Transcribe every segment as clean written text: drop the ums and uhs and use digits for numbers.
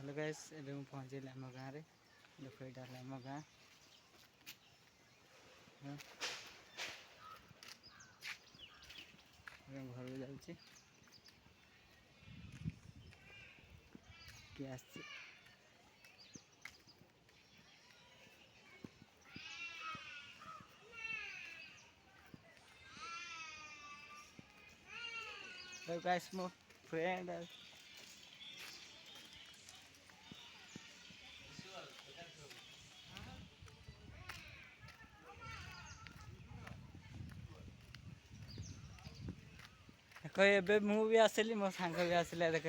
hello guys एबे मु पहुँचली आम गाँव रे देख यहाँ आम गाँ घर जाऊँगी किए आस गाइस मो फ्रेंड देख ये मु भी आसली मो सांग भी आसला देख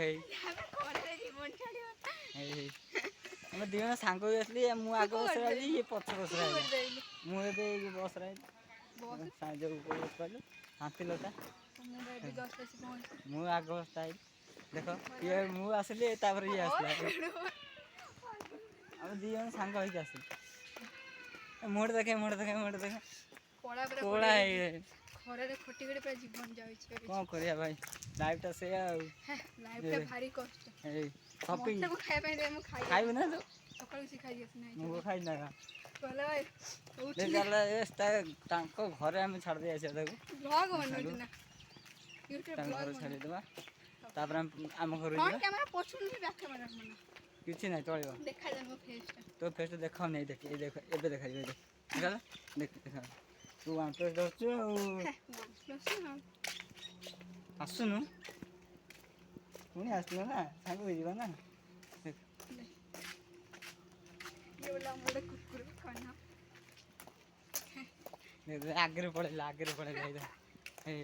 आम दिजन सांग भी आसली मु आग बस ये पछ बस मुझे बस जो कहलु शांतिलता मु आग बस देख ये मु आसली ये आसला आम दिजन सांग आसली मुड़ देखे कोड़ा है खरारे खटी खटी पूरा जीवन जाउछे कौन करिया भाई लाइफ ता से लाइफ ता भारी कष्ट ए शॉपिंग मते को खाय पे दे हम खाइब ना तो सकाळू सिखाई दिस नाही मु खाइ ना बोला ले चल एस्ता तांको घरे हम छाड़ दे आछे देखो ब्लॉग बनउ ना यूट्यूब तांको ब्लॉग घरे छाड़ी देबा तापर हम घर फ्रंट जा कैमरा पछुन भी बैक कैमरा मना किछि नै चलिबो देखा जा मो फेस तो फेस देखाओ नै देख ए देख एबे देखाइ देख देख देख तू वन प्लस दछु आसुनु पुणी आसलो ना सांग हो जीवा ना ये वाला मोड़े कुरकुरे खाना आगे पड़े जाई ए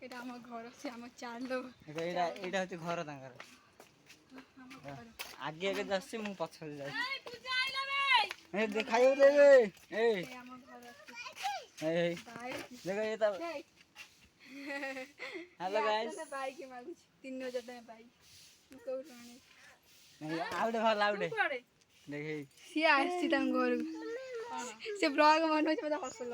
एटा हम घर से हम चालो एटा एटा होती घर तांगर आगे आगे जासी मु पछे जाई तू जाइला बे ए देखाइयो ले ए हम घर ए देखो ये तब हेलो गाइस बाइक के मागु 3000 टका बाइक तू कहू राणी नहीं आउडे भल आउडे देखै सी आसी तंग घर से ब्लॉग मन होछ मत हसलो